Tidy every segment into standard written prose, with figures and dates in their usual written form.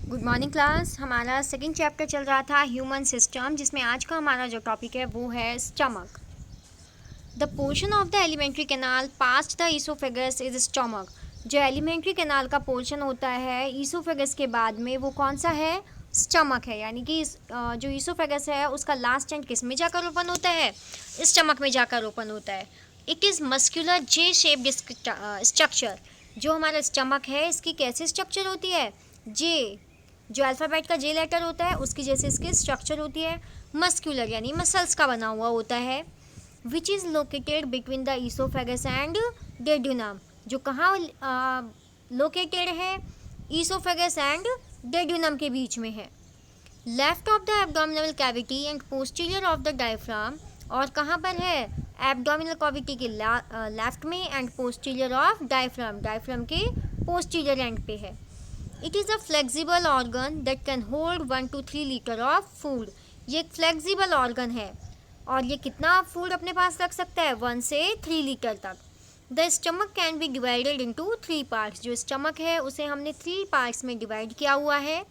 Good morning class. हमारा second chapter चल रहा था ह्यूमन सिस्टम, जिसमें आज का हमारा जो टॉपिक है वो है stomach. The portion of the alimentary canal past the oesophagus is stomach. जो एलिमेंट्री कैनाल का पोर्शन होता है ईसोफेगस के बाद में वो कौन सा है? स्टमक है। यानी कि जो ईसोफेगस है उसका लास्ट एंड किस में जाकर ओपन होता है? स्टमक में जाकर ओपन होता है। It is muscular J shaped structure. जो हमारा स्टमक है इसकी कैसे स्ट्रक्चर होती है? जे, जो अल्फ़ाबेट का जे लेटर होता है उसकी जैसे इसकी स्ट्रक्चर होती है। मस्क्यूलर यानी मसल्स का बना हुआ होता है। Which is located between the oesophagus and duodenum. जो कहाँ लोकेटेड है? ईसोफेगस एंड डेड्यूनम के बीच में है। Left of the abdominal cavity and posterior of the diaphragm. और कहाँ पर है? एब्डोमिनल कैविटी के लेफ्ट में and posterior of diaphragm, diaphragm के पोस्टीरियर एंड पे है। It is a flexible organ that can hold 1 to 3 litre of food. ये एक फ्लेक्सिबल ऑर्गन है और ये कितना फूड अपने पास रख सकता है? 1 से 3 लीटर तक। The stomach can be divided into 3 parts. जो स्टमक है उसे हमने 3 पार्ट्स में डिवाइड किया हुआ है।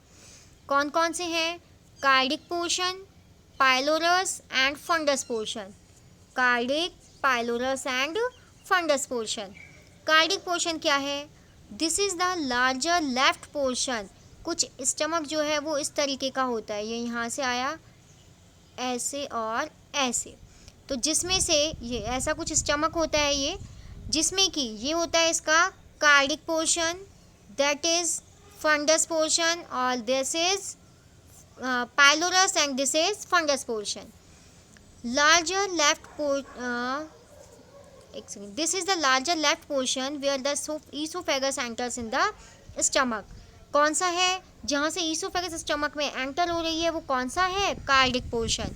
कौन कौन से हैं? Cardiac portion, pylorus and fundus portion. Cardiac, pylorus and fundus portion. Cardiac portion क्या है? This is the larger left portion. कुछ स्टमक जो है वो इस तरीके का होता है, ये यहाँ से आया ऐसे और ऐसे। तो जिसमें से ये ऐसा कुछ स्टमक होता है ये, जिसमें कि ये होता है इसका cardiac portion, that is fundus portion, और this is pylorus and this is fundus portion. Larger left this is the larger left portion where the esophagus enters in the stomach. कौन सा है जहाँ से esophagus stomach में enter हो रही है? वो कौन सा है? Cardiac portion.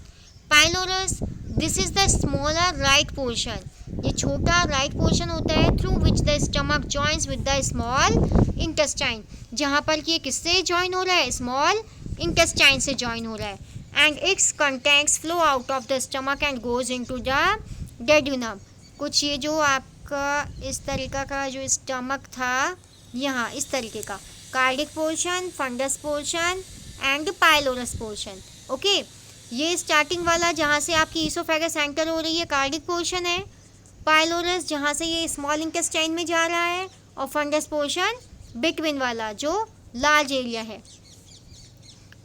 Pylorus, this is the smaller right portion. ये छोटा राइट पोर्शन होता है through which the stomach joins with the small intestine. जहाँ पर ये किससे जॉइन हो रहा है? स्मॉल इंटेस्टाइन से जॉइन हो रहा है। And its contents flow out of the stomach and goes into the duodenum. कुछ ये जो आपका इस तरीका का जो स्टमक था, यहाँ इस तरीके का cardiac portion, fundus portion and pylorus portion. Okay, ये स्टार्टिंग वाला जहाँ से आपकी ईसोफेगस एंटर हो रही है कार्डिक पोर्शन है। पाइलोरस जहाँ से ये स्मॉल इंटेस्टाइन में जा रहा है, और फंडस पोर्शन बिटवीन वाला जो लार्ज एरिया है।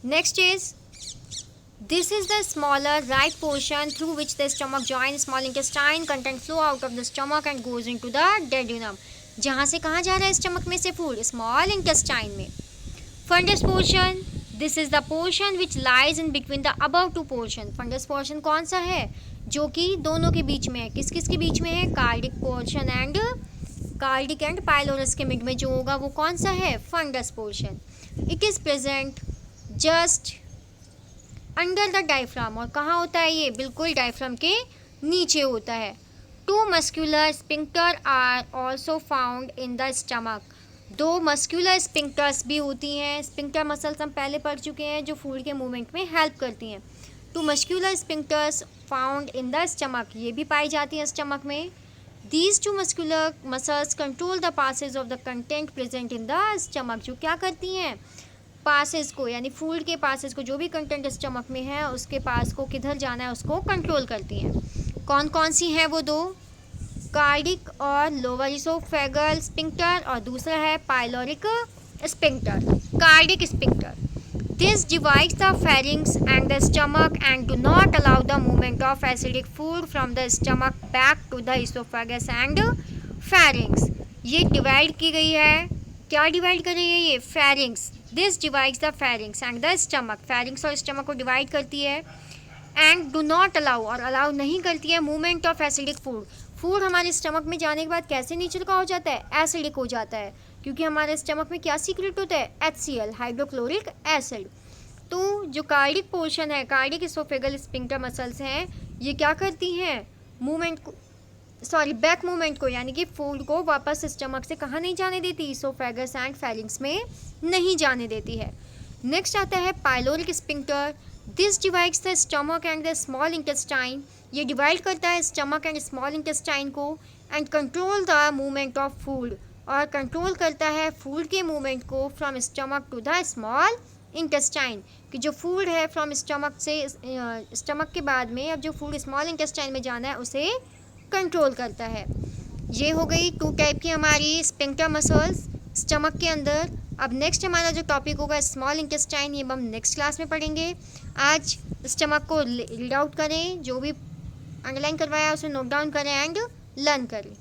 Next is this is the smaller right portion through which the stomach joins small intestine, content flow out of the stomach and goes into the duodenum. जहाँ से कहाँ जा रहा है stomach में से फूड? स्मॉल इंटेस्टाइन में। Fundus portion, this is the portion which lies in between the above two portion. Fundus portion कौन सा है? जो कि दोनों के बीच में है। किस किस के बीच में है? Cardiac portion and cardiac and pylorus के मिड में जो होगा वो कौन सा है? Fundus portion. It is present just under the diaphragm. और कहाँ होता है ये? बिल्कुल डायफ्राम के नीचे होता है। 2 muscular sphincter are also found in the stomach. 2 muscular sphincters भी होती हैं। स्पिंक्टर मसल्स हम पहले पढ़ चुके हैं जो फूड के मूवमेंट में हेल्प करती हैं। 2 muscular sphincters found in the stomach, ये भी पाई जाती हैं स्टमक में। These 2 muscular muscles control the passage of the content present in the stomach. जो क्या करती हैं? पासेस को, यानी फूड के पासेस को, जो भी कंटेंट स्टमक में है उसके पास को किधर जाना है उसको कंट्रोल करती हैं। कौन कौन सी हैं वो 2? कार्डिक और लोअर इसोफेगल स्पिंक्टर, और दूसरा है pyloric sphincter, cardiac sphincter. This divides the pharynx and the stomach and do not allow the movement of acidic food from the stomach back to the oesophagus and pharynx. ये divide की गई है। क्या divide कर रही है ये? Pharynx. This divides the pharynx and the stomach. Pharynx और स्टमक को डिवाइड करती है। एंड डू नॉट अलाउ, और अलाउ नहीं करती है movement of acidic food. Food हमारे स्टमक में जाने के बाद कैसे नेचर का हो जाता है? एसिडिक हो जाता है, क्योंकि हमारे स्टमक में क्या सीक्रेट होता है? HCl, hydrochloric acid. तो जो कार्डिक पोर्शन है, कार्डिक इसोफेगल स्पिंक्टर मसल्स हैं, ये क्या करती हैं? मूवमेंट को, बैक मूवमेंट को, यानी कि फूड को वापस स्टमक से कहाँ नहीं जाने देती? इसोफेगस एंड फेरिंग्स में नहीं जाने देती है। नेक्स्ट आता है pyloric sphincter. This divides the stomach and the small intestine. ये डिवाइड करता है स्टमक एंड स्मॉल इंटेस्टाइन को and control the movement of food और कंट्रोल करता है फूड के मूवमेंट को from stomach to the small intestine, कि जो फूड है फ्रॉम स्टमक से स्टमक के बाद में अब जो फूड स्मॉल इंटेस्टाइन में जाना है उसे कंट्रोल करता है। ये हो गई 2 टाइप की हमारी स्फिंक्टर मसल्स स्टमक के अंदर। अब नेक्स्ट हमारा जो टॉपिक होगा स्मॉल इंटेस्टाइन, ये हम नेक्स्ट क्लास में पढ़ेंगे। आज स्टमक को रीड आउट करें, जो भी अंडरलाइन करवाया उसे नोट डाउन करें एंड लर्न करें।